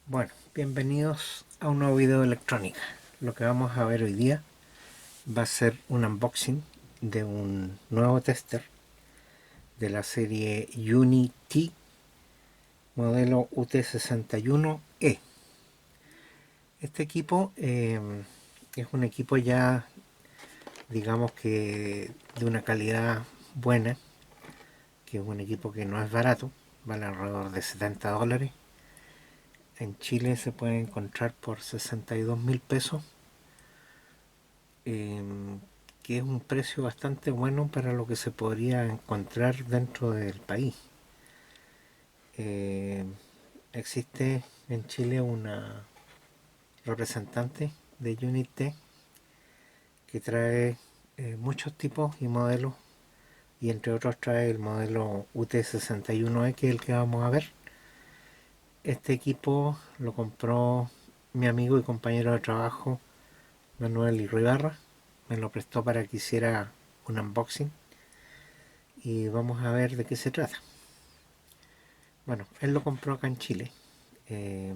Bueno, bienvenidos a un nuevo video de electrónica. Lo que vamos a ver hoy día va a ser un unboxing de un nuevo tester de la serie Unity modelo UT61E. Este equipo es un equipo ya, digamos que de una calidad buena, que es un equipo que no es barato, vale alrededor de $70. En Chile se puede encontrar por 62.000 pesos, que es un precio bastante bueno para lo que se podría encontrar dentro del país. Eh, Existe en Chile una representante de Unity que trae muchos tipos y modelos, y entre otros trae el modelo UT61E, que es el que vamos a ver. Este equipo lo compró mi amigo y compañero de trabajo Manuel Irribarra. Me lo prestó para que hiciera un unboxing y vamos a ver de qué se trata. Bueno, él lo compró acá en Chile, eh,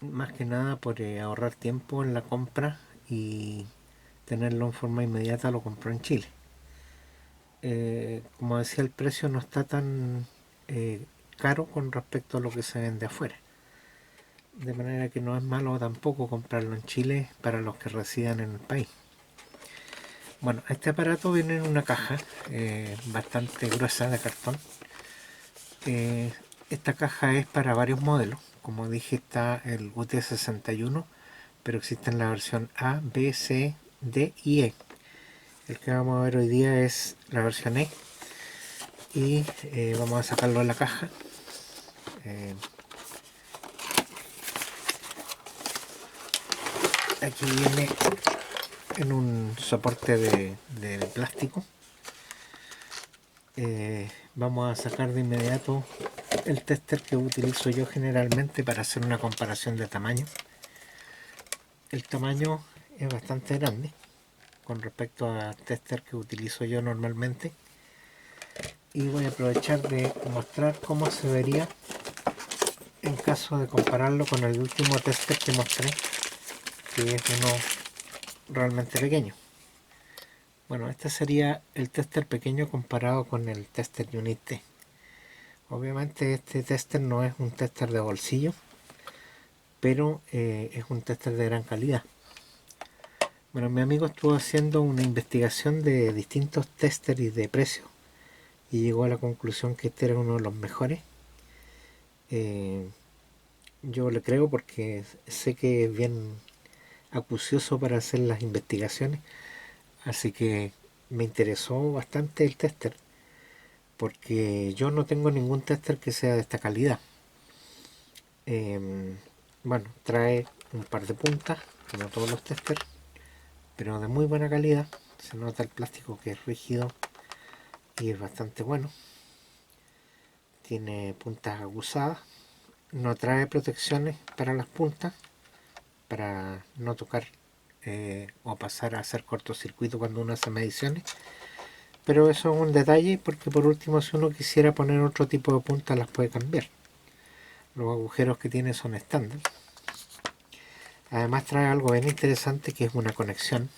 más que nada por ahorrar tiempo en la compra y tenerlo en forma inmediata. Lo compró en Chile. Como decía, el precio no está tan caro con respecto a lo que se vende afuera, de manera que no es malo tampoco comprarlo en Chile para los que residan en el país. Bueno, este aparato viene en una caja bastante gruesa de cartón. Esta caja es para varios modelos. Como dije, está el UT61, pero existen la versión A, B, C, D y E. El que vamos a ver hoy día es la versión E, y vamos a sacarlo de la caja. Aquí viene en un soporte de plástico. Vamos a sacar de inmediato el tester que utilizo yo generalmente para hacer una comparación de tamaño. El tamaño es bastante grande con respecto al tester que utilizo yo normalmente, y voy a aprovechar de mostrar cómo se vería en caso de compararlo con el último tester que mostré, que es uno realmente pequeño. Bueno, este sería el tester pequeño comparado con el tester Unity. Obviamente este tester no es un tester de bolsillo, pero es un tester de gran calidad. Bueno, mi amigo estuvo haciendo una investigación de distintos testers y de precios, y llegó a la conclusión que este era uno de los mejores. Eh, yo le creo porque sé que es bien acucioso para hacer las investigaciones, así que me interesó bastante el tester, porque yo no tengo ningún tester que sea de esta calidad. Bueno, trae un par de puntas, como todos los testers, pero de muy buena calidad. Se nota el plástico que es rígido y es bastante bueno. Tiene puntas aguzadas. No trae protecciones para las puntas, para no tocar o pasar a hacer cortocircuito cuando uno hace mediciones. Pero eso es un detalle, porque por último, si uno quisiera poner otro tipo de punta, las puede cambiar. Los agujeros que tiene son estándar. Además trae algo bien interesante, que es una conexión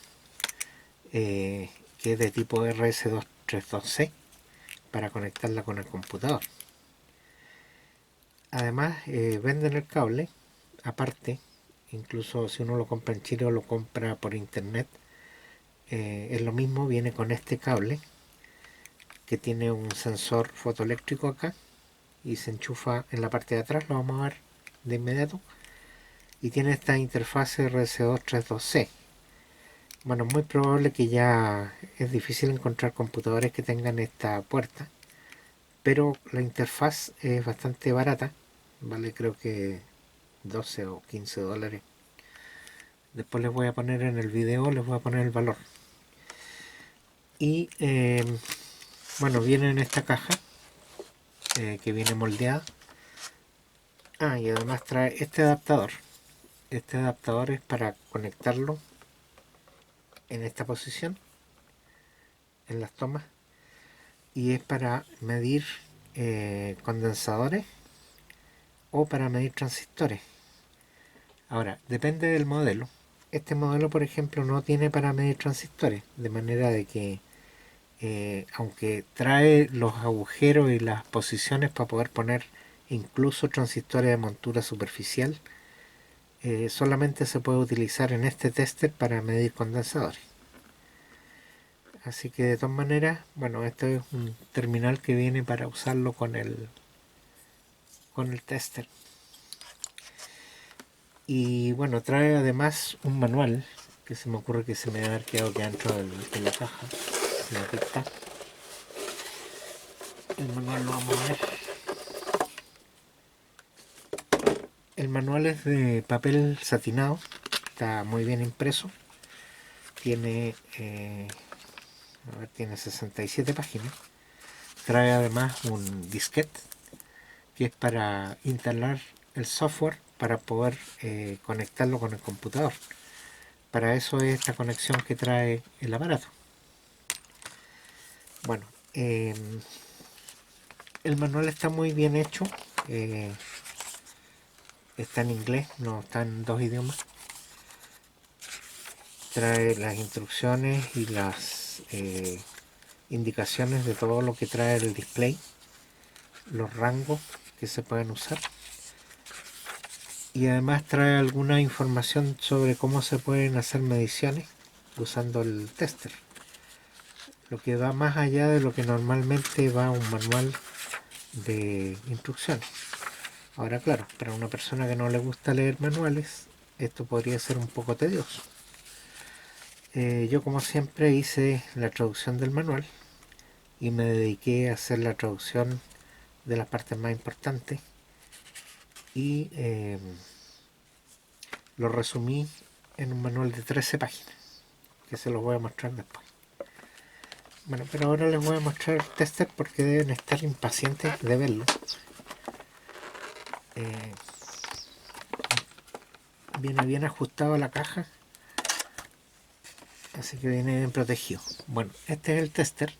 que es de tipo RS232C, para conectarla con el computador. Además venden el cable aparte. Incluso si uno lo compra en Chile o lo compra por internet, es lo mismo, viene con este cable que tiene un sensor fotoeléctrico acá y se enchufa en la parte de atrás. Lo vamos a ver de inmediato. Y tiene esta interfaz RS232C. Bueno, muy probable que ya es difícil encontrar computadores que tengan esta puerta, pero la interfaz es bastante barata, vale creo que 12 o $15. Después les voy a poner en el video, les voy a poner el valor. Y bueno, viene en esta caja que viene moldeada. Y además trae este adaptador. Este adaptador es para conectarlo en esta posición, en las tomas, y es para medir condensadores o para medir transistores. Ahora, depende del modelo. Este modelo, por ejemplo, no tiene para medir transistores, de manera de que aunque trae los agujeros y las posiciones para poder poner incluso transistores de montura superficial, solamente se puede utilizar en este tester para medir condensadores. Así que de todas maneras, bueno, esto es un terminal que viene para usarlo con el tester. Y bueno, trae además un manual que se me ocurre que se me debe haber quedado aquí dentro de la caja. Aquí está. El manual lo vamos a ver. El manual es de papel satinado, está muy bien impreso. Tiene, tiene 67 páginas. Trae además un disquete que es para instalar el software para poder conectarlo con el computador. Para eso es esta conexión que trae el aparato. Bueno, el manual está muy bien hecho. Está en inglés, no está en dos idiomas. Trae las instrucciones y las indicaciones de todo lo que trae el display, los rangos que se pueden usar, y además trae alguna información sobre cómo se pueden hacer mediciones usando el tester, lo que va más allá de lo que normalmente va un manual de instrucciones. Ahora claro, para una persona que no le gusta leer manuales, esto podría ser un poco tedioso. Yo como siempre hice la traducción del manual y me dediqué a hacer la traducción de las partes más importantes y lo resumí en un manual de 13 páginas que se los voy a mostrar después. Bueno, pero ahora les voy a mostrar el tester porque deben estar impacientes de verlo. Viene bien ajustado a la caja, así que viene bien protegido. Bueno, este es el tester.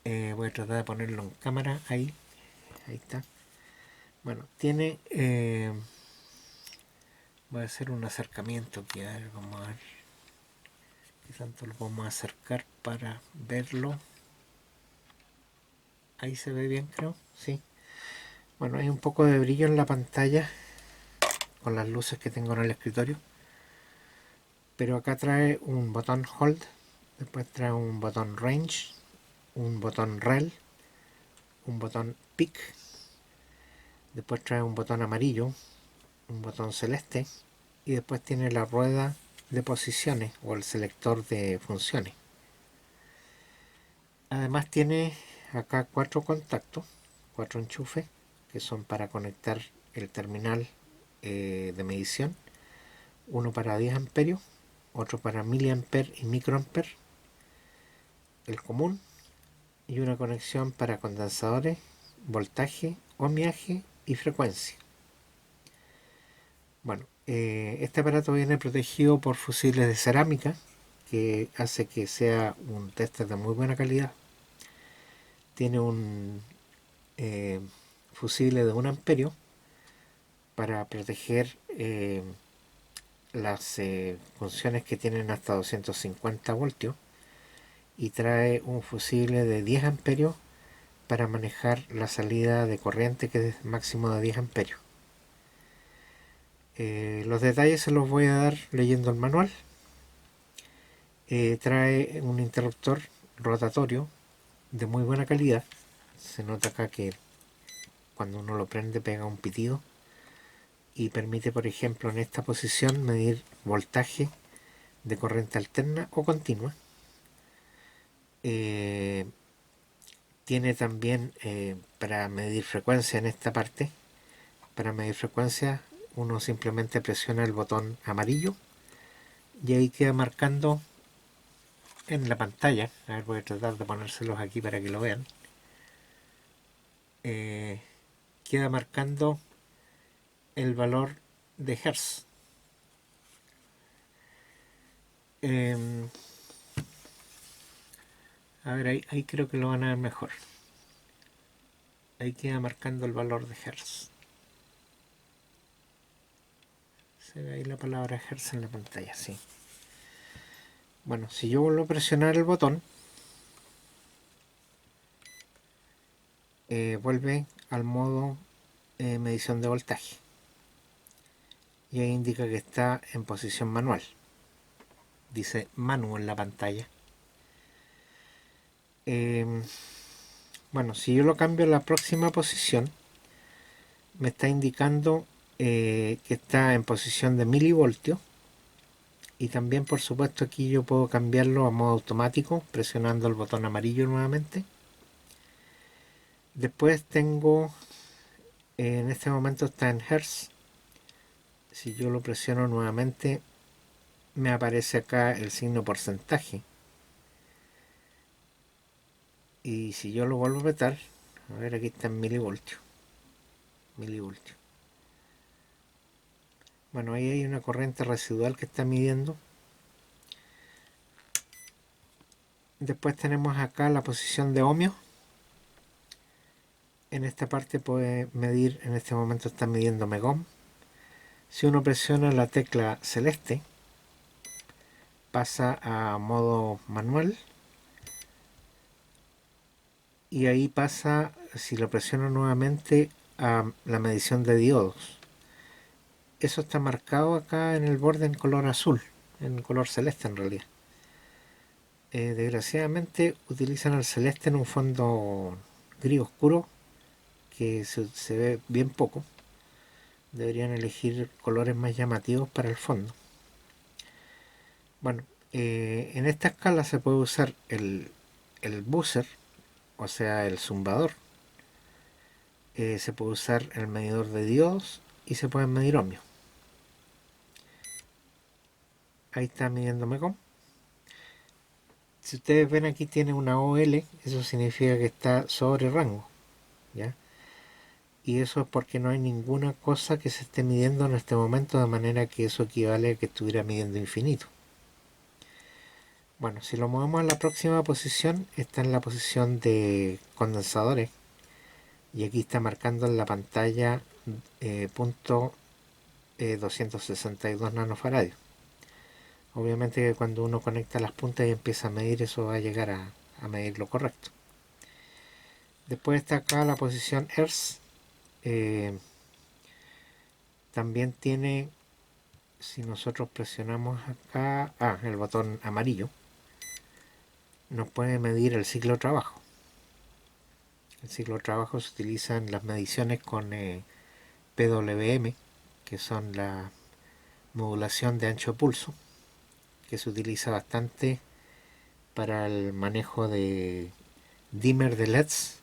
Voy a tratar de ponerlo en cámara ahí está. Bueno, tiene voy a hacer un acercamiento aquí, a ver, vamos a ver qué tanto lo vamos a acercar para verlo. Ahí se ve bien, creo, sí. Bueno, hay un poco de brillo en la pantalla con las luces que tengo en el escritorio, pero acá trae un botón hold, después trae un botón range, un botón rel, un botón pick, después trae un botón amarillo, un botón celeste, y después tiene la rueda de posiciones o el selector de funciones. Además tiene acá 4 contactos, 4 enchufes que son para conectar el terminal de medición, uno para 10 amperios, otro para miliamper y microamper, el común, y una conexión para condensadores, voltaje, ohmiaje y frecuencia. Bueno, este aparato viene protegido por fusibles de cerámica, que hace que sea un tester de muy buena calidad. Tiene un fusible de 1 amperio para proteger las funciones que tienen hasta 250 voltios, y trae un fusible de 10 amperios para manejar la salida de corriente, que es máximo de 10 amperios. Los detalles se los voy a dar leyendo el manual. Trae un interruptor rotatorio de muy buena calidad. Se nota acá que cuando uno lo prende pega un pitido, y permite, por ejemplo, en esta posición medir voltaje de corriente alterna o continua. Tiene también para medir frecuencia en esta parte. Para medir frecuencia uno simplemente presiona el botón amarillo y ahí queda marcando en la pantalla. A ver, voy a tratar de ponérselos aquí para que lo vean. Queda marcando el valor de Hertz. A ver, ahí creo que lo van a ver mejor. Ahí queda marcando el valor de Hertz. Se ve ahí la palabra Hertz en la pantalla, sí. Bueno, si yo vuelvo a presionar el botón, vuelve al modo medición de voltaje. Y ahí indica que está en posición manual. Dice Manu en la pantalla. Bueno, si yo lo cambio a la próxima posición, me está indicando que está en posición de milivoltio. Y también, por supuesto, aquí yo puedo cambiarlo a modo automático presionando el botón amarillo nuevamente. Después tengo, en este momento está en Hertz. Si yo lo presiono nuevamente, me aparece acá el signo porcentaje. Y si yo lo vuelvo a apretar, a ver, aquí está en milivoltio. Bueno, ahí hay una corriente residual que está midiendo. Después tenemos acá la posición de ohmios. En esta parte puede medir, en este momento está midiendo megohm. Si uno presiona la tecla celeste, pasa a modo manual. Y ahí pasa, si lo presiono nuevamente, a la medición de diodos. Eso está marcado acá en el borde en color azul, en color celeste en realidad. Desgraciadamente utilizan el celeste en un fondo gris oscuro que se ve bien poco. Deberían elegir colores más llamativos para el fondo. Bueno, en esta escala se puede usar el buzzer, o sea el zumbador. Se puede usar el medidor de diodos y se pueden medir ohmios. Ahí está midiendo megohm. Si ustedes ven, aquí tiene una OL, eso significa que está sobre rango, ¿ya? Y eso es porque no hay ninguna cosa que se esté midiendo en este momento, de manera que eso equivale a que estuviera midiendo infinito. Bueno, si lo movemos a la próxima posición, está en la posición de condensadores, y aquí está marcando en la pantalla punto 262 nanofaradios. Obviamente que cuando uno conecta las puntas y empieza a medir, eso va a llegar a medir lo correcto. Después está acá la posición Hertz. También tiene, si nosotros presionamos acá, el botón amarillo, nos puede medir el ciclo de trabajo. El ciclo de trabajo se utiliza en las mediciones con PWM, que son la modulación de ancho de pulso, que se utiliza bastante para el manejo de dimmer de LEDs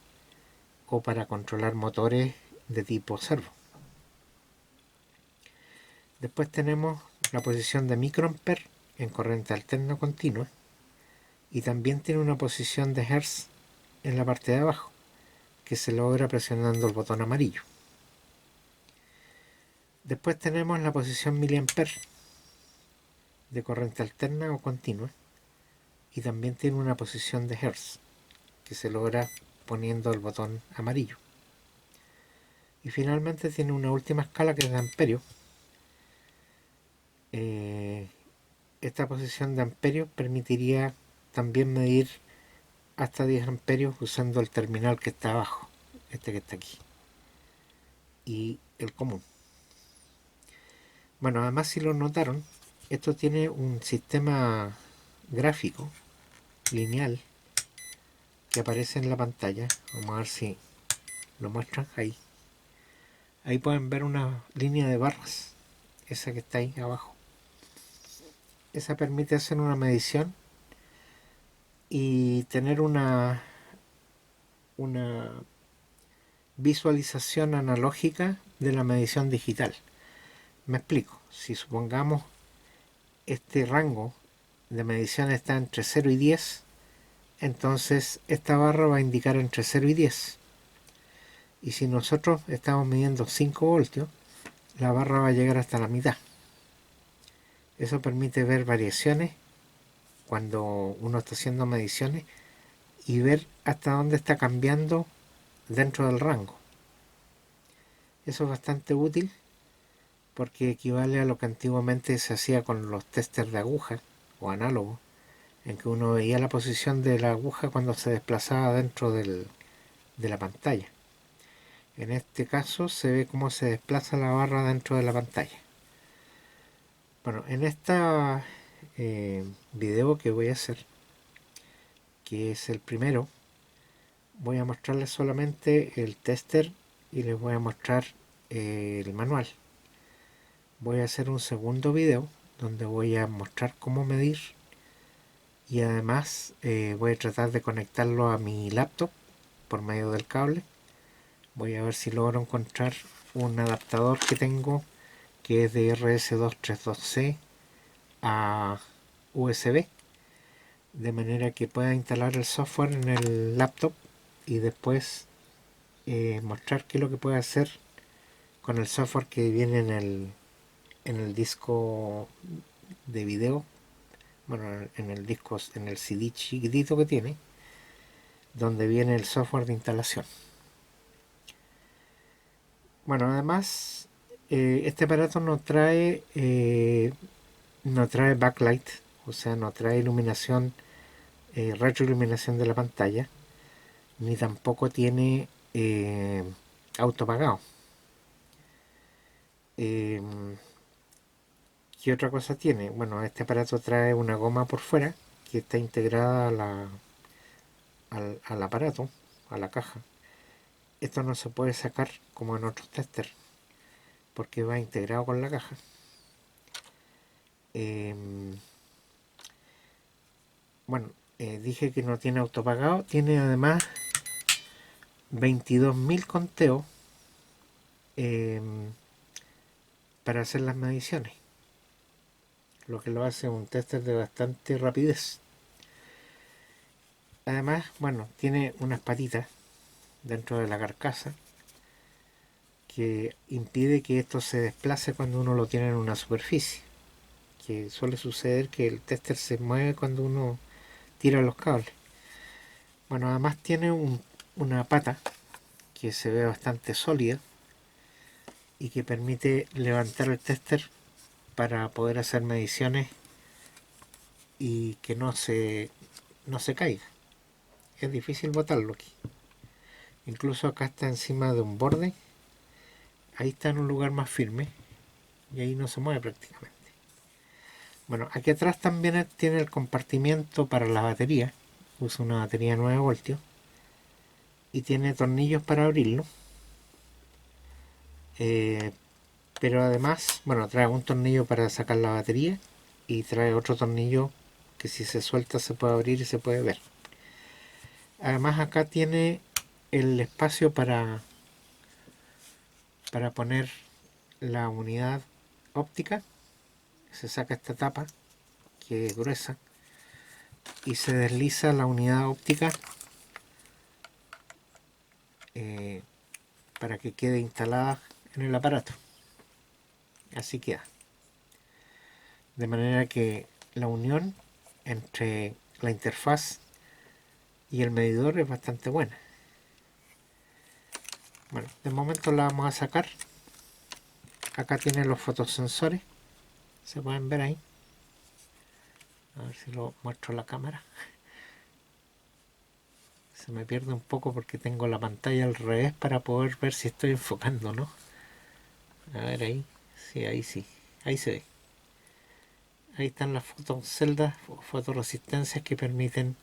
o para controlar motores de tipo servo. Después tenemos la posición de microampere en corriente alterna continua, y también tiene una posición de Hertz en la parte de abajo, que se logra presionando el botón amarillo. Después tenemos la posición miliampere de corriente alterna o continua, y también tiene una posición de Hertz, que se logra poniendo el botón amarillo. Y finalmente tiene una última escala que es de amperios. Esta posición de amperios permitiría también medir hasta 10 amperios usando el terminal que está abajo, este que está aquí, y el común. Bueno, además, si lo notaron, esto tiene un sistema gráfico lineal que aparece en la pantalla. Vamos a ver si lo muestran ahí. Ahí pueden ver una línea de barras, esa que está ahí abajo. Esa permite hacer una medición y tener una visualización analógica de la medición digital. Me explico. Si supongamos este rango de medición está entre 0 y 10, entonces esta barra va a indicar entre 0 y 10. Y si nosotros estamos midiendo 5 voltios, la barra va a llegar hasta la mitad. Eso permite ver variaciones cuando uno está haciendo mediciones y ver hasta dónde está cambiando dentro del rango. Eso es bastante útil porque equivale a lo que antiguamente se hacía con los testers de aguja o análogos, en que uno veía la posición de la aguja cuando se desplazaba dentro de la pantalla. En este caso se ve cómo se desplaza la barra dentro de la pantalla. Bueno, en esta video que voy a hacer, que es el primero, voy a mostrarles solamente el tester y les voy a mostrar el manual. Voy a hacer un segundo video donde voy a mostrar cómo medir, y además voy a tratar de conectarlo a mi laptop por medio del cable. Voy a ver si logro encontrar un adaptador que tengo que es de RS232C a USB, de manera que pueda instalar el software en el laptop y después mostrar qué es lo que puede hacer con el software que viene en el disco de video, bueno, en el disco, en el CD chiquitito que tiene, donde viene el software de instalación. Bueno, además este aparato no trae backlight, o sea, no trae iluminación, retroiluminación de la pantalla, ni tampoco tiene autoapagado. ¿Qué otra cosa tiene? Bueno, este aparato trae una goma por fuera que está integrada al aparato, a la caja. Esto no se puede sacar como en otros testers porque va integrado con la caja. Bueno, dije que no tiene autoapagado. Tiene además 22.000 conteos para hacer las mediciones, lo que lo hace un tester de bastante rapidez. Además, bueno, tiene unas patitas dentro de la carcasa que impide que esto se desplace cuando uno lo tiene en una superficie, que suele suceder que el tester se mueve cuando uno tira los cables. Bueno, además tiene una pata que se ve bastante sólida y que permite levantar el tester para poder hacer mediciones y que no se caiga. Es difícil botarlo aquí. Incluso acá está encima de un borde. Ahí está en un lugar más firme y ahí no se mueve prácticamente. Bueno, aquí atrás también tiene el compartimiento para la batería. Usa una batería 9 voltios y tiene tornillos para abrirlo. Pero además, bueno, trae un tornillo para sacar la batería y trae otro tornillo que si se suelta se puede abrir y se puede ver. Además acá tiene el espacio para poner la unidad óptica. Se saca esta tapa que es gruesa y se desliza la unidad óptica para que quede instalada en el aparato. Así queda. De manera que la unión entre la interfaz y el medidor es bastante buena. Bueno, de momento la vamos a sacar. Acá tiene los fotosensores, se pueden ver ahí. A ver si lo muestro a la cámara. Se me pierde un poco porque tengo la pantalla al revés para poder ver si estoy enfocando, ¿no? A ver ahí, sí, ahí sí, ahí se ve. Ahí están las fotoceldas o fotoresistencias que permiten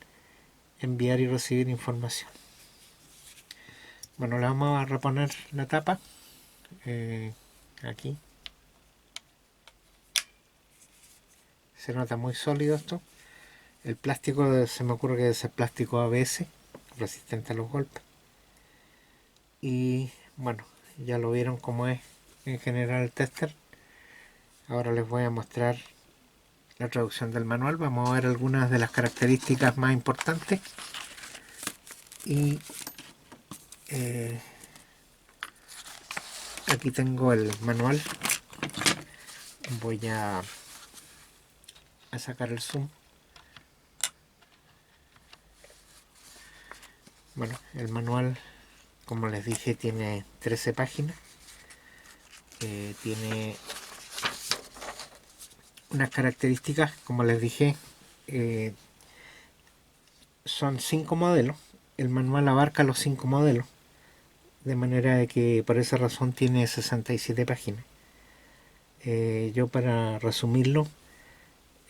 enviar y recibir información. Bueno, le vamos a reponer la tapa aquí. Se nota muy sólido esto. El plástico se me ocurre que debe ser plástico ABS, resistente a los golpes. Y bueno, ya lo vieron cómo es en general el tester. Ahora les voy a mostrar la traducción del manual. Vamos a ver algunas de las características más importantes. Y aquí tengo el manual. Voy a sacar el zoom. Bueno, el manual, como les dije, tiene 13 páginas. Tiene Unas características, como les dije, son 5 modelos. El manual abarca los 5 modelos, de manera de que por esa razón tiene 67 páginas. Yo, para resumirlo,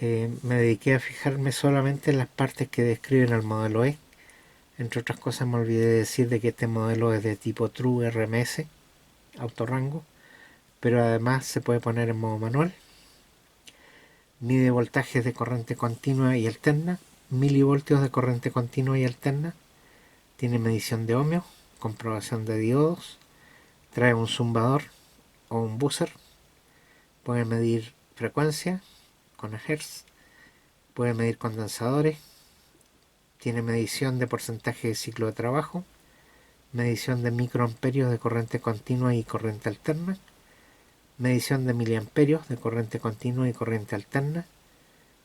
me dediqué a fijarme solamente en las partes que describen al modelo E. Entre otras cosas, me olvidé de decir de que este modelo es de tipo True RMS, autorrango, pero además se puede poner en modo manual. Mide voltajes de corriente continua y alterna, milivoltios de corriente continua y alterna. Tiene medición de ohmios, comprobación de diodos. Trae un zumbador o un buzzer. Puede medir frecuencia con hertz. Puede medir condensadores. Tiene medición de porcentaje de ciclo de trabajo. Medición de microamperios de corriente continua y corriente alterna. Medición de miliamperios de corriente continua y corriente alterna.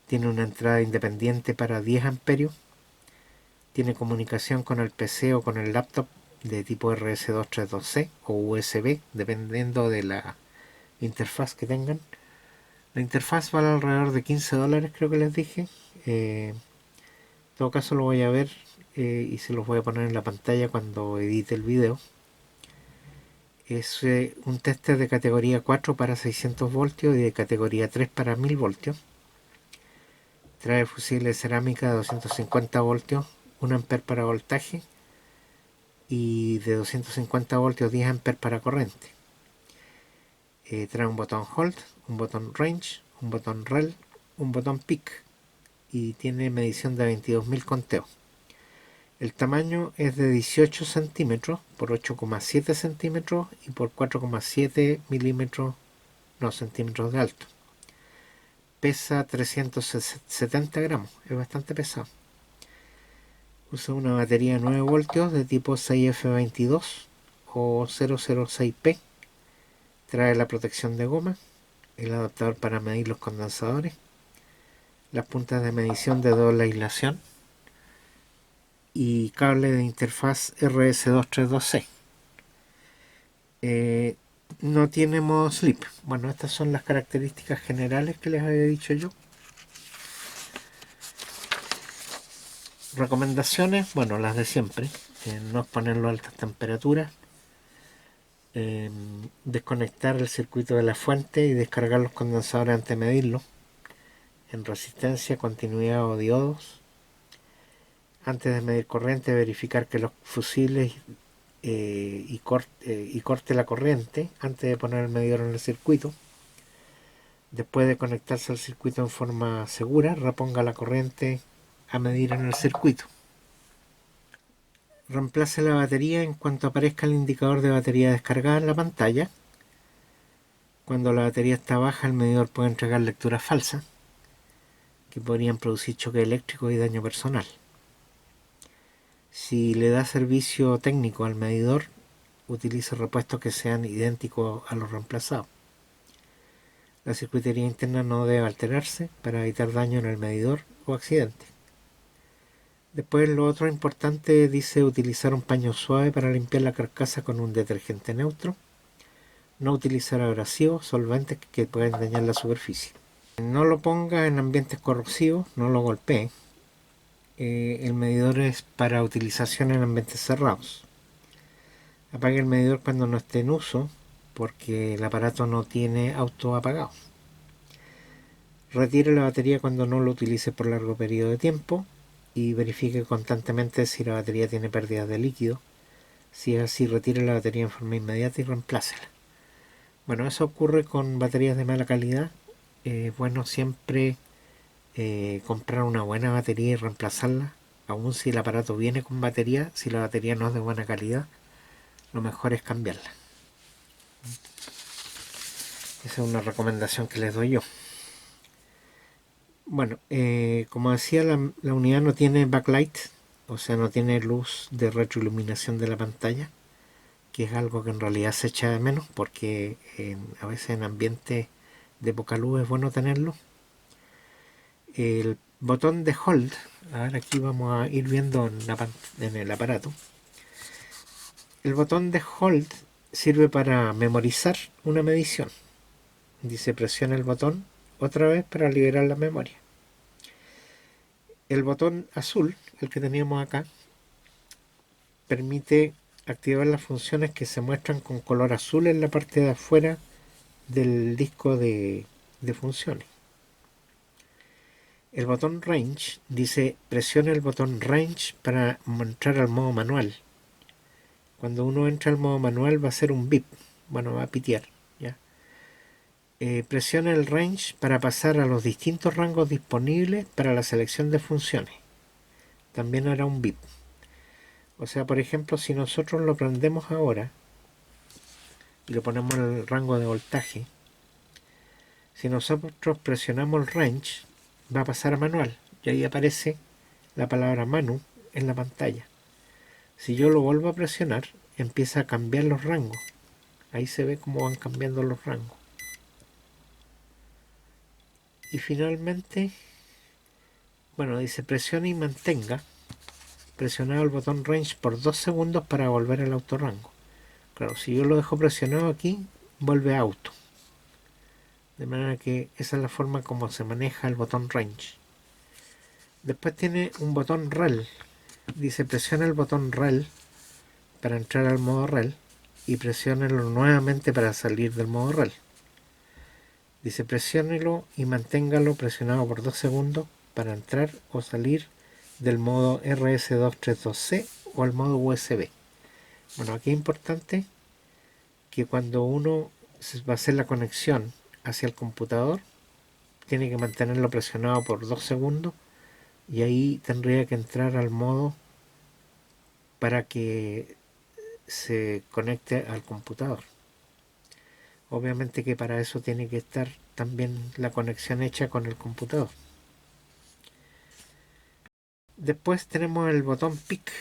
Tiene una entrada independiente para 10 amperios. Tiene comunicación con el PC o con el laptop de tipo RS232C o USB, dependiendo de la interfaz que tengan. La interfaz vale alrededor de $15, creo que les dije. En todo caso lo voy a ver y se los voy a poner en la pantalla cuando edite el video. Es un tester de categoría 4 para 600 voltios y de categoría 3 para 1000 voltios. Trae fusible de cerámica de 250 voltios, 1 amper para voltaje, y de 250 voltios 10 amperes para corriente. Trae un botón Hold, un botón Range, un botón Rel, un botón Peak, y tiene medición de 22.000 conteos. El tamaño es de 18 centímetros por 8,7 centímetros y por 4,7 centímetros de alto. Pesa 370 gramos, es bastante pesado. Usa una batería de 9 voltios de tipo 6F22 o 006P. Trae la protección de goma, el adaptador para medir los condensadores, las puntas de medición de doble aislación y cable de interfaz RS232C. No tiene modo sleep. Bueno, estas son las características generales que les había dicho yo. Recomendaciones, bueno, las de siempre. No exponerlo a altas temperaturas. Desconectar el circuito de la fuente y descargar los condensadores antes de medirlo. En resistencia, continuidad o diodos. Antes de medir corriente, verificar que los fusibles y corte la corriente antes de poner el medidor en el circuito. Después de conectarse al circuito en forma segura, reponga la corriente a medir en el circuito. Reemplace la batería en cuanto aparezca el indicador de batería descargada en la pantalla. Cuando la batería está baja, el medidor puede entregar lecturas falsas que podrían producir choque eléctrico y daño personal. Si le da servicio técnico al medidor, utilice repuestos que sean idénticos a los reemplazados. La circuitería interna no debe alterarse para evitar daño en el medidor o accidente. Después, lo otro importante, dice utilizar un paño suave para limpiar la carcasa con un detergente neutro. No utilizar abrasivos, solventes que pueden dañar la superficie. No lo ponga en ambientes corrosivos, no lo golpee. El medidor es para utilización en ambientes cerrados. Apague el medidor cuando no esté en uso, porque el aparato no tiene auto apagado. Retire la batería cuando no lo utilice por largo periodo de tiempo y verifique constantemente si la batería tiene pérdidas de líquido. Si es así, retire la batería en forma inmediata y reemplácela. Bueno, eso ocurre con baterías de mala calidad. Es bueno siempre comprar una buena batería y reemplazarla, aun si el aparato viene con batería. Si la batería no es de buena calidad, lo mejor es cambiarla. Esa es una recomendación que les doy yo. Bueno, como decía, la unidad no tiene backlight, o sea, no tiene luz de retroiluminación de la pantalla, que es algo que en realidad se echa de menos, porque a veces en ambientes de poca luz es bueno tenerlo. El botón de hold, ahora aquí vamos a ir viendo en el aparato. El botón de hold sirve para memorizar una medición. Dice presiona el botón otra vez para liberar la memoria. El botón azul, el que teníamos acá, permite activar las funciones que se muestran con color azul en la parte de afuera del disco de funciones. El botón Range dice presione el botón Range para entrar al modo manual. Cuando uno entra al modo manual va a hacer un bip, bueno, va a pitear. ¿Ya? Presione el Range para pasar a los distintos rangos disponibles para la selección de funciones. También hará un bip. O sea, por ejemplo, si nosotros lo prendemos ahora y lo ponemos en el rango de voltaje, si nosotros presionamos el Range, va a pasar a manual y ahí aparece la palabra manu en la pantalla. Si yo lo vuelvo a presionar, empieza a cambiar los rangos. Ahí se ve cómo van cambiando los rangos. Y finalmente, bueno, dice presione y mantenga presionado el botón Range por 2 segundos para volver al autorrango. Claro, si yo lo dejo presionado aquí, vuelve a auto. De manera que esa es la forma como se maneja el botón Range. Después tiene un botón REL. Dice presiona el botón REL para entrar al modo REL y presiónelo nuevamente para salir del modo REL. Dice presiónelo y manténgalo presionado por 2 segundos para entrar o salir del modo RS232C o al modo USB. Bueno, aquí es importante que cuando uno va a hacer la conexión hacia el computador, tiene que mantenerlo presionado por 2 segundos y ahí tendría que entrar al modo para que se conecte al computador. Obviamente que para eso tiene que estar también la conexión hecha con el computador. Después tenemos el botón PIC,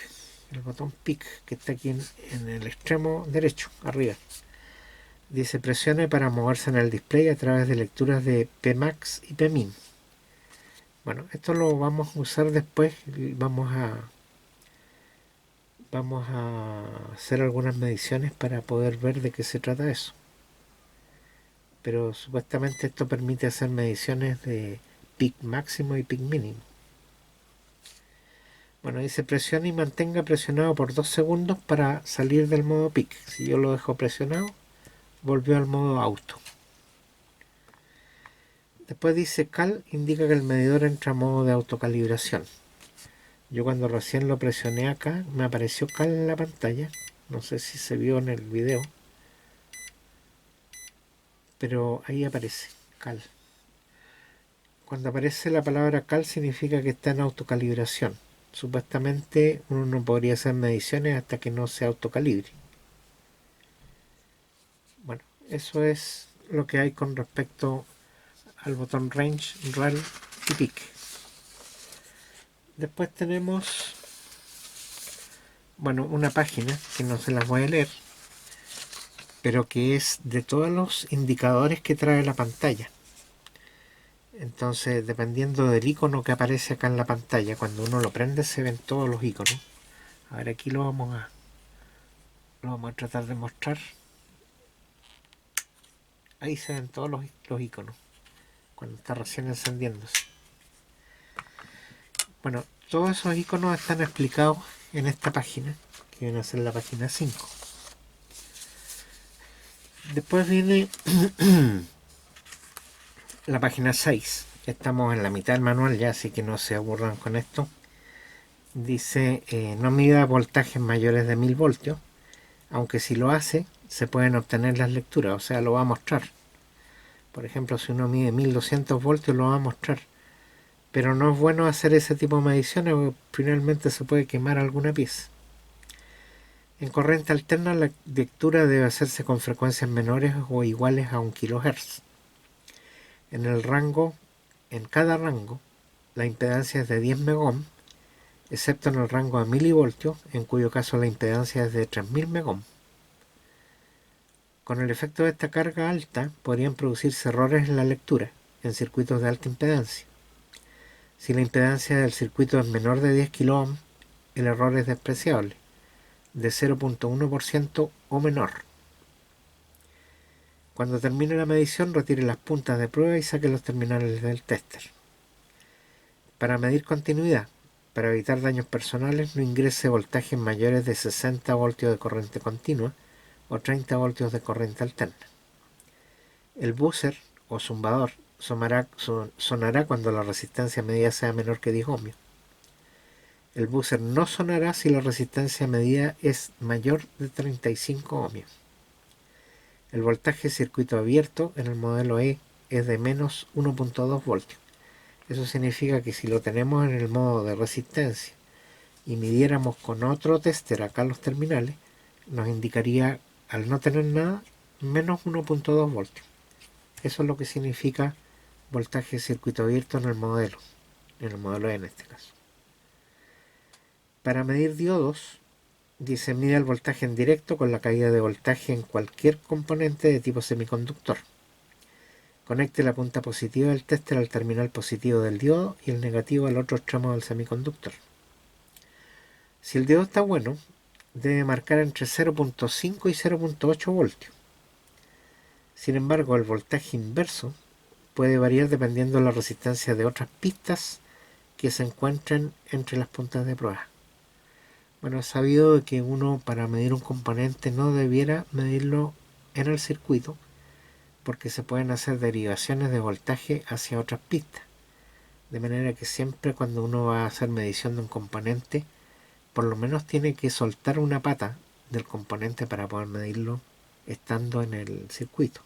que está aquí en el extremo derecho, arriba. Dice presione para moverse en el display a través de lecturas de Pmax y Pmin. Bueno, esto lo vamos a usar después. Vamos a hacer algunas mediciones para poder ver de qué se trata eso. Pero supuestamente esto permite hacer mediciones de pic máximo y pic mínimo. Bueno, dice presione y mantenga presionado por 2 segundos para salir del modo pic. Si yo lo dejo presionado, volvió al modo auto. Después dice cal, indica que el medidor entra a modo de autocalibración. Yo cuando recién lo presioné acá, me apareció cal en la pantalla. No sé si se vio en el video, pero ahí aparece cal. Cuando aparece la palabra cal significa que está en autocalibración. Supuestamente uno no podría hacer mediciones hasta que no se autocalibre. Bueno, eso es lo que hay con respecto al botón Range, REL y PIC. Después tenemos, bueno, una página que no se las voy a leer, pero que es de todos los indicadores que trae la pantalla. Entonces, dependiendo del icono que aparece acá en la pantalla, cuando uno lo prende se ven todos los iconos. A ver, aquí lo vamos a tratar de mostrar. Ahí se ven todos los iconos cuando está recién encendiéndose. Bueno, todos esos iconos están explicados en esta página, que viene a ser la página 5. Después viene la página 6. Estamos en la mitad del manual ya, así que no se aburran con esto. Dice no mida voltajes mayores de 1000 voltios, aunque si lo hace se pueden obtener las lecturas, o sea, lo va a mostrar. Por ejemplo, si uno mide 1200 voltios lo va a mostrar, pero no es bueno hacer ese tipo de mediciones porque finalmente se puede quemar alguna pieza. En corriente alterna la lectura debe hacerse con frecuencias menores o iguales a 1 kHz. En cada rango, la impedancia es de 10 megohm, excepto en el rango de milivoltios, en cuyo caso la impedancia es de 3000 megohm. Con el efecto de esta carga alta, podrían producirse errores en la lectura, en circuitos de alta impedancia. Si la impedancia del circuito es menor de 10 kΩ, el error es despreciable, de 0.1% o menor. Cuando termine la medición, retire las puntas de prueba y saque los terminales del tester. Para medir continuidad, para evitar daños personales, no ingrese voltajes mayores de 60 voltios de corriente continua o 30 voltios de corriente alterna. El buzzer o zumbador sonará cuando la resistencia medida sea menor que 10 ohmios. El buzzer no sonará si la resistencia medida es mayor de 35 ohmios. El voltaje circuito abierto en el modelo E es de menos 1.2 voltios. Eso significa que si lo tenemos en el modo de resistencia y midiéramos con otro tester acá los terminales, nos indicaría, al no tener nada, menos 1.2 voltios. Eso es lo que significa voltaje circuito abierto en el modelo E en este caso. Para medir diodos, se mide el voltaje en directo con la caída de voltaje en cualquier componente de tipo semiconductor. Conecte la punta positiva del tester al terminal positivo del diodo y el negativo al otro extremo del semiconductor. Si el diodo está bueno, debe marcar entre 0.5 y 0.8 voltios. Sin embargo, el voltaje inverso puede variar dependiendo de la resistencia de otras pistas que se encuentren entre las puntas de prueba. Bueno, es sabido que uno, para medir un componente, no debiera medirlo en el circuito porque se pueden hacer derivaciones de voltaje hacia otras pistas. De manera que siempre cuando uno va a hacer medición de un componente, por lo menos tiene que soltar una pata del componente para poder medirlo estando en el circuito.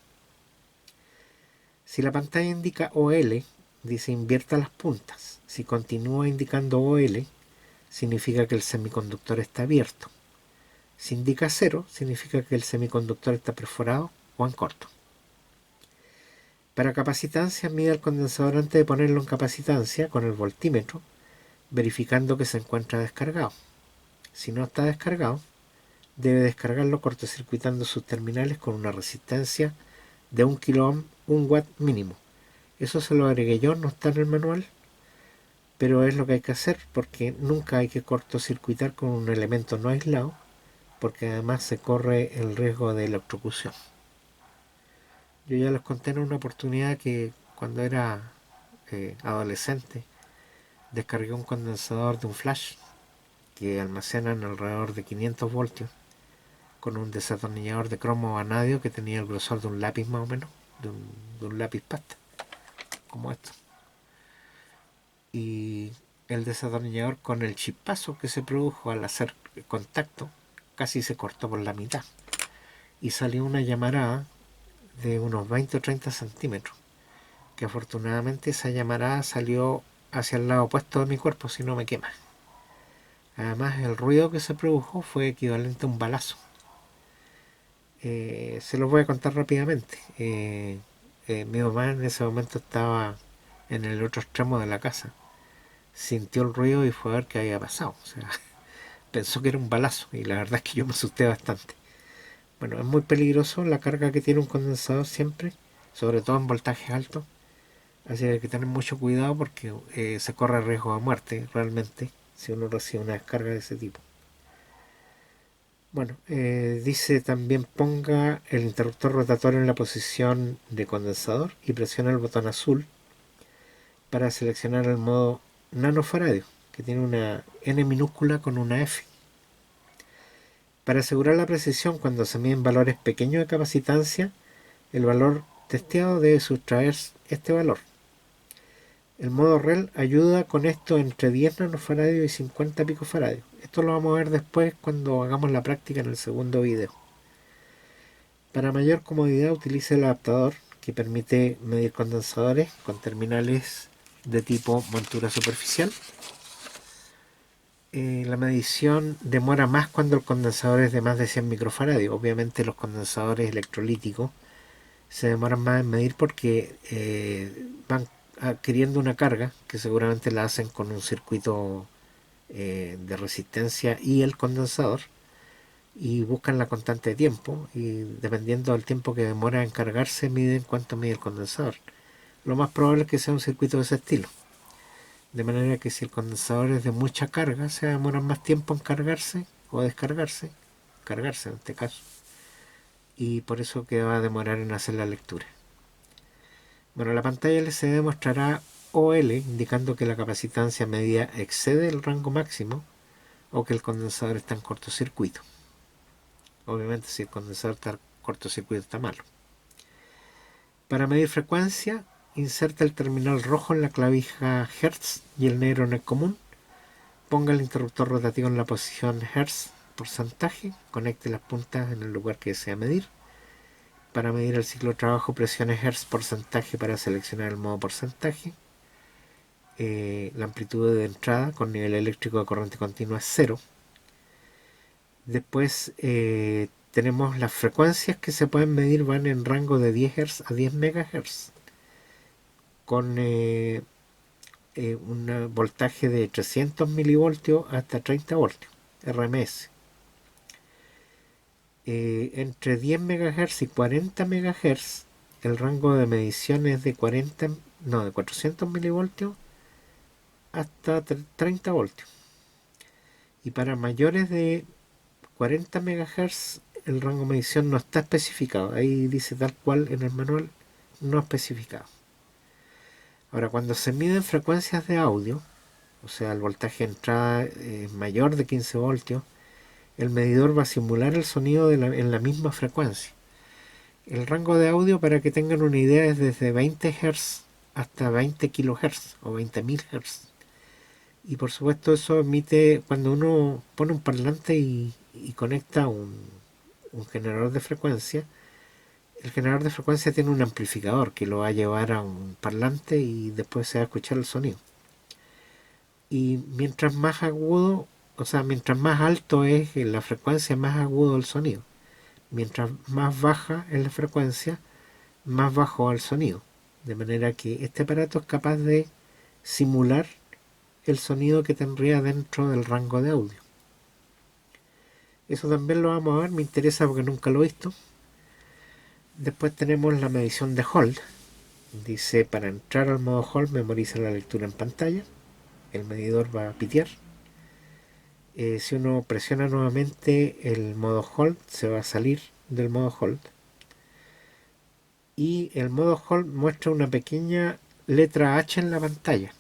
Si la pantalla indica OL, dice invierta las puntas. Si continúa indicando OL, significa que el semiconductor está abierto. Si indica 0, significa que el semiconductor está perforado o en corto. Para capacitancia, mida el condensador antes de ponerlo en capacitancia con el voltímetro, verificando que se encuentra descargado. Si no está descargado, debe descargarlo cortocircuitando sus terminales con una resistencia de 1 kΩ, 1 watt mínimo. Eso se lo agregué yo, no está en el manual, pero es lo que hay que hacer porque nunca hay que cortocircuitar con un elemento no aislado, porque además se corre el riesgo de electrocución. Yo ya les conté en una oportunidad que cuando era adolescente descargué un condensador de un flash que almacenan alrededor de 500 voltios con un desatornillador de cromo vanadio que tenía el grosor de un lápiz más o menos, de un lápiz pasta, como esto. Y el desatornillador, con el chispazo que se produjo al hacer contacto, casi se cortó por la mitad y salió una llamarada de unos 20 o 30 centímetros, que afortunadamente esa llamarada salió hacia el lado opuesto de mi cuerpo, si no me quema. Además, el ruido que se produjo fue equivalente a un balazo. Se los voy a contar rápidamente. Mi mamá en ese momento estaba en el otro extremo de la casa, sintió el ruido y fue a ver qué había pasado. O sea, pensó que era un balazo y la verdad es que yo me asusté bastante. Bueno, es muy peligroso la carga que tiene un condensador siempre, sobre todo en voltajes altos. Así que hay que tener mucho cuidado porque se corre riesgo de muerte realmente si uno recibe una descarga de ese tipo. Bueno, dice también ponga el interruptor rotatorio en la posición de condensador y presiona el botón azul para seleccionar el modo nanofaradio, que tiene una N minúscula con una F. Para asegurar la precisión cuando se miden valores pequeños de capacitancia, el valor testeado debe sustraer este valor. El modo REL ayuda con esto entre 10 nanofaradios y 50 picofaradios. Esto lo vamos a ver después cuando hagamos la práctica en el segundo video. Para mayor comodidad utilice el adaptador que permite medir condensadores con terminales de tipo montura superficial. La medición demora más cuando el condensador es de más de 100 microfaradios. Obviamente los condensadores electrolíticos se demoran más en medir porque van adquiriendo una carga que seguramente la hacen con un circuito de resistencia y el condensador, y buscan la constante de tiempo y dependiendo del tiempo que demora en cargarse miden cuánto mide el condensador. Lo más probable es que sea un circuito de ese estilo, de manera que si el condensador es de mucha carga se demora más tiempo en cargarse o descargarse, cargarse en este caso, y por eso que va a demorar en hacer la lectura. Bueno, la pantalla LCD mostrará OL, indicando que la capacitancia media excede el rango máximo o que el condensador está en cortocircuito. Obviamente si el condensador está en cortocircuito está malo. Para medir frecuencia, inserta el terminal rojo en la clavija Hertz y el negro en el común. Ponga el interruptor rotativo en la posición Hertz porcentaje. Conecte las puntas en el lugar que desea medir. Para medir el ciclo de trabajo, presione Hertz porcentaje para seleccionar el modo porcentaje. La amplitud de entrada con nivel eléctrico de corriente continua es 0. Después tenemos las frecuencias que se pueden medir, van en rango de 10 Hz a 10 MHz con un voltaje de 300 milivoltios hasta 30 voltios RMS. Entre 10 MHz y 40 MHz el rango de medición es de 400 milivoltios hasta 30 voltios. Y para mayores de 40 MHz el rango de medición no está especificado. Ahí dice tal cual en el manual, no especificado. Ahora, cuando se miden frecuencias de audio, o sea, el voltaje de entrada es mayor de 15 voltios, el medidor va a simular el sonido en la misma frecuencia. El rango de audio, para que tengan una idea, es desde 20 Hz hasta 20 kHz o 20.000 Hz. Y por supuesto eso emite, cuando uno pone un parlante y conecta un generador de frecuencia, el generador de frecuencia tiene un amplificador que lo va a llevar a un parlante y después se va a escuchar el sonido. Y mientras más agudo, o sea, mientras más alto es la frecuencia, más agudo el sonido. Mientras más baja es la frecuencia, más bajo el sonido. De manera que este aparato es capaz de simular el sonido que tendría dentro del rango de audio. Eso también lo vamos a ver, me interesa porque nunca lo he visto. Después tenemos la medición de hold. Dice, para entrar al modo hold, memoriza la lectura en pantalla. El medidor va a pitear. Si uno presiona nuevamente el modo hold, se va a salir del modo hold. Y el modo hold muestra una pequeña letra H en la pantalla.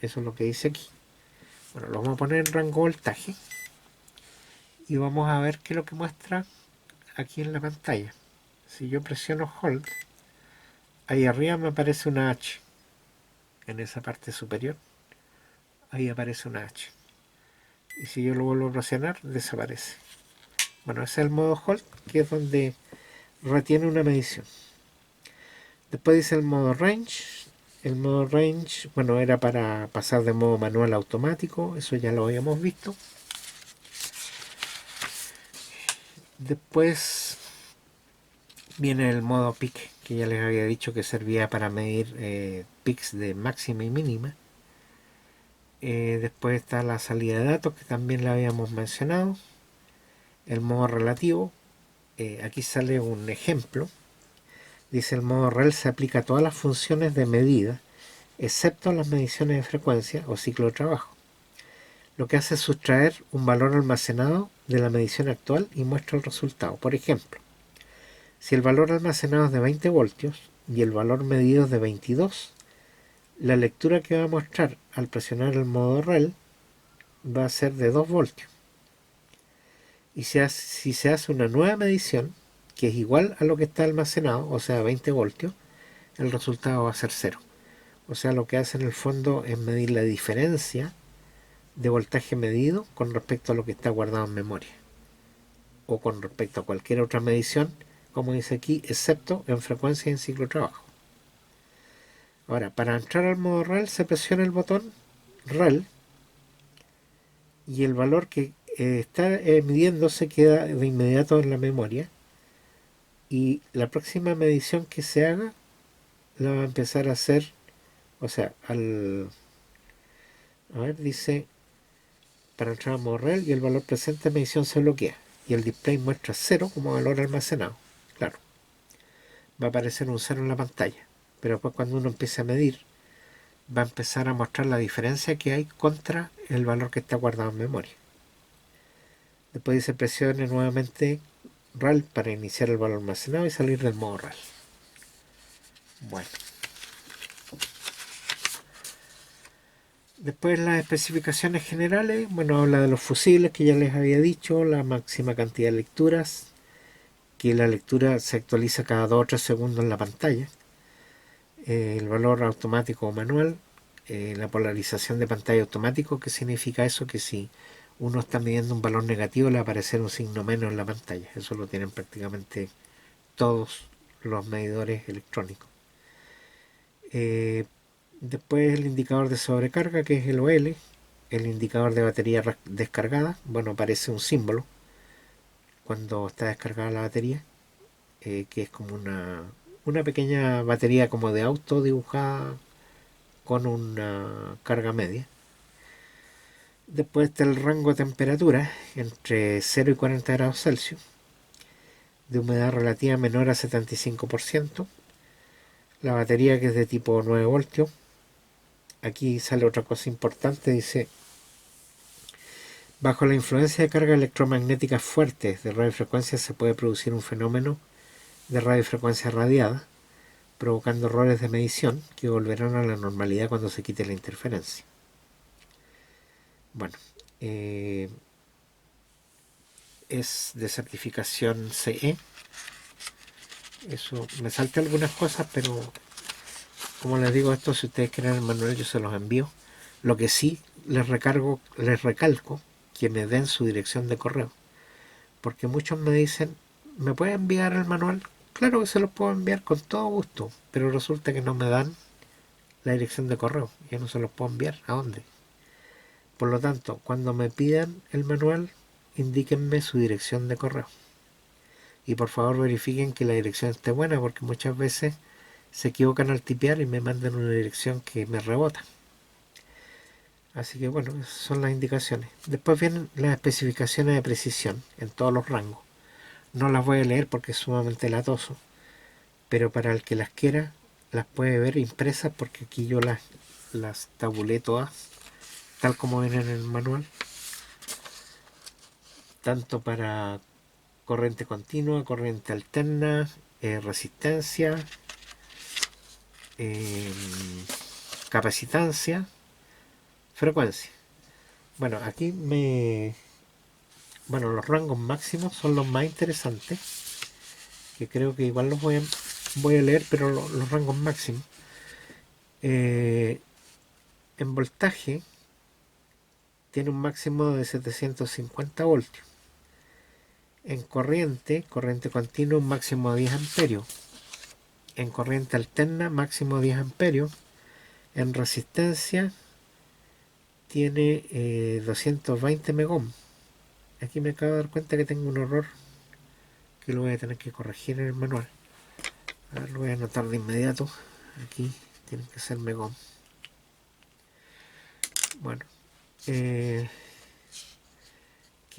Eso es lo que dice aquí. Bueno, lo vamos a poner en rango voltaje. Y vamos a ver qué es lo que muestra aquí en la pantalla. Si yo presiono hold, ahí arriba me aparece una H. En esa parte superior, ahí aparece una H. Y si yo lo vuelvo a presionar, desaparece. Bueno, ese es el modo hold, que es donde retiene una medición. Después dice el modo range. El modo range, bueno, era para pasar de modo manual a automático. Eso ya lo habíamos visto. Después viene el modo peak, que ya les había dicho que servía para medir peaks de máxima y mínima. Después está la salida de datos, que también la habíamos mencionado. El modo relativo, aquí sale un ejemplo. Dice, el modo rel se aplica a todas las funciones de medida, excepto las mediciones de frecuencia o ciclo de trabajo. Lo que hace es sustraer un valor almacenado de la medición actual y muestra el resultado. Por ejemplo, si el valor almacenado es de 20 voltios y el valor medido es de 22, la lectura que va a mostrar al presionar el modo rel va a ser de 2 voltios. Y si se hace una nueva medición, que es igual a lo que está almacenado, o sea 20 voltios, el resultado va a ser 0. O sea, lo que hace en el fondo es medir la diferencia de voltaje medido con respecto a lo que está guardado en memoria. O con respecto a cualquier otra medición, como dice aquí, excepto en frecuencia y en ciclo de trabajo. Ahora, para entrar al modo rel se presiona el botón rel y el valor que está midiendo se queda de inmediato en la memoria, y la próxima medición que se haga la va a empezar a hacer, o sea, a ver, dice, para entrar a modo rel y el valor presente de medición se bloquea y el display muestra 0 como valor almacenado. Claro, va a aparecer un 0 en la pantalla, pero después cuando uno empiece a medir va a empezar a mostrar la diferencia que hay contra el valor que está guardado en memoria. Después dice, presione nuevamente RAL para iniciar el valor almacenado y salir del modo RAL. Bueno, después las especificaciones generales, bueno, habla de los fusibles que ya les había dicho, la máxima cantidad de lecturas, que la lectura se actualiza cada 2 o 3 segundos en la pantalla, el valor automático o manual, la polarización de pantalla automático, que significa eso, que si uno está midiendo un valor negativo le va a aparecer un signo menos en la pantalla. Eso lo tienen prácticamente todos los medidores electrónicos. Después el indicador de sobrecarga, que es el OL, el indicador de batería descargada, bueno, aparece un símbolo cuando está descargada la batería, que es como una pequeña batería como de auto dibujada con una carga media. Después está el rango de temperatura entre 0 y 40 grados Celsius, de humedad relativa menor a 75%, la batería que es de tipo 9 voltios. Aquí sale otra cosa importante, dice: bajo la influencia de cargas electromagnéticas fuertes de radiofrecuencia se puede producir un fenómeno de radiofrecuencia radiada, provocando errores de medición que volverán a la normalidad cuando se quite la interferencia. Bueno, es de certificación CE. Eso, me salté algunas cosas, pero como les digo, esto si ustedes quieren el manual yo se los envío. Lo que sí les recalco que me den su dirección de correo, porque muchos me dicen: ¿me puede enviar el manual? Claro que se los puedo enviar con todo gusto, pero resulta que no me dan la dirección de correo. Yo no se los puedo enviar. ¿A dónde? Por lo tanto, cuando me pidan el manual, indíquenme su dirección de correo. Y por favor verifiquen que la dirección esté buena, porque muchas veces se equivocan al tipear y me mandan una dirección que me rebota. Así que bueno, esas son las indicaciones. Después vienen las especificaciones de precisión en todos los rangos. No las voy a leer porque es sumamente latoso, pero para el que las quiera las puede ver impresas, porque aquí yo las tabulé todas tal como vienen en el manual, tanto para corriente continua, corriente alterna, resistencia, capacitancia, frecuencia. Bueno, aquí bueno, los rangos máximos son los más interesantes, que creo que igual los voy a leer, pero los rangos máximos. En voltaje tiene un máximo de 750 voltios. En corriente continua, un máximo de 10 amperios. En corriente alterna, máximo 10 amperios. En resistencia tiene 220 megohm. Aquí me acabo de dar cuenta que tengo un error que lo voy a tener que corregir en el manual. A ver, lo voy a anotar de inmediato. Aquí tienen que ser megohm. Bueno, ¿qué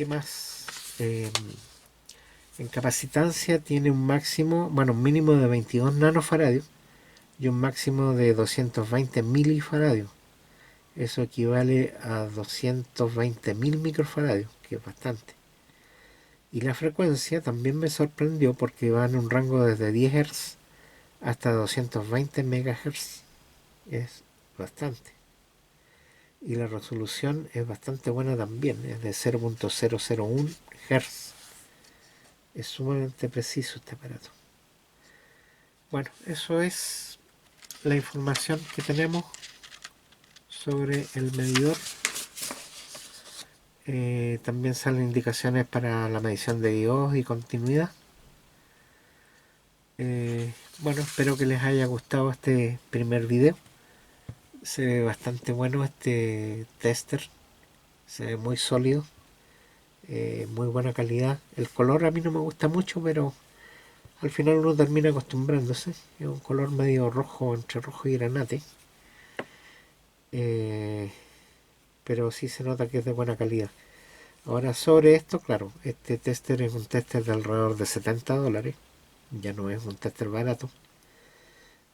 más? En capacitancia tiene un máximo, bueno, un mínimo de 22 nanofaradios y un máximo de 220 milifaradios. Eso equivale a 220.000 microfaradios, que es bastante. Y la frecuencia también me sorprendió porque va en un rango desde 10 Hz hasta 220 MHz. Es bastante. Y la resolución es bastante buena también, es de 0.001 Hz. Es sumamente preciso este aparato. Bueno, eso es la información que tenemos sobre el medidor. También salen indicaciones para la medición de I/O y continuidad. Bueno, espero que les haya gustado este primer video. Se ve bastante bueno este tester, se ve muy sólido, muy buena calidad. El color a mí no me gusta mucho, pero al final uno termina acostumbrándose. Es un color medio rojo, entre rojo y granate, pero sí se nota que es de buena calidad. Ahora, sobre esto, claro, este tester es un tester de alrededor de $70, ya no es un tester barato,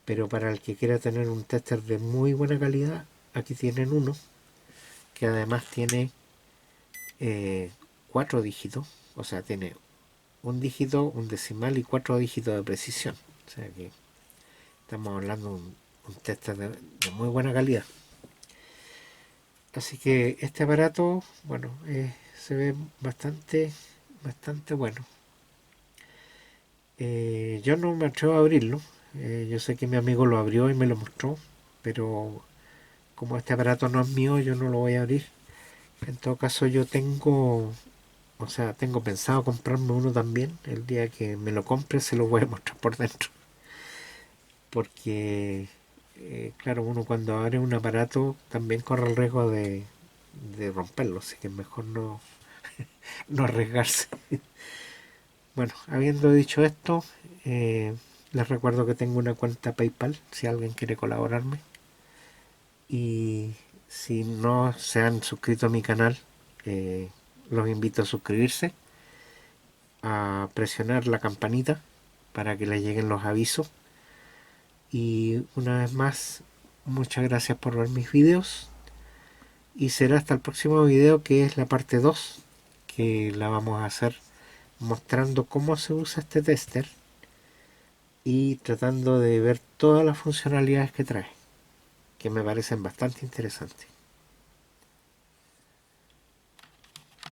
pero para el que quiera tener un tester de muy buena calidad, aquí tienen uno que además tiene 4 dígitos, o sea, tiene un dígito, un decimal y 4 dígitos de precisión. O sea que estamos hablando de un tester de muy buena calidad. Así que este aparato, bueno, se ve bastante bueno. Yo no me atrevo a abrirlo. Yo sé que mi amigo lo abrió y me lo mostró, pero como este aparato no es mío, yo no lo voy a abrir. En todo caso, tengo pensado comprarme uno también. El día que me lo compre se lo voy a mostrar por dentro. Porque, claro, uno cuando abre un aparato también corre el riesgo de romperlo, así que es mejor no arriesgarse. Bueno, habiendo dicho esto, les recuerdo que tengo una cuenta PayPal si alguien quiere colaborarme. Y si no se han suscrito a mi canal, los invito a suscribirse, a presionar la campanita para que les lleguen los avisos. Y una vez más, muchas gracias por ver mis videos. Y será hasta el próximo video, que es la parte 2, que la vamos a hacer mostrando cómo se usa este tester y tratando de ver todas las funcionalidades que trae, que me parecen bastante interesantes.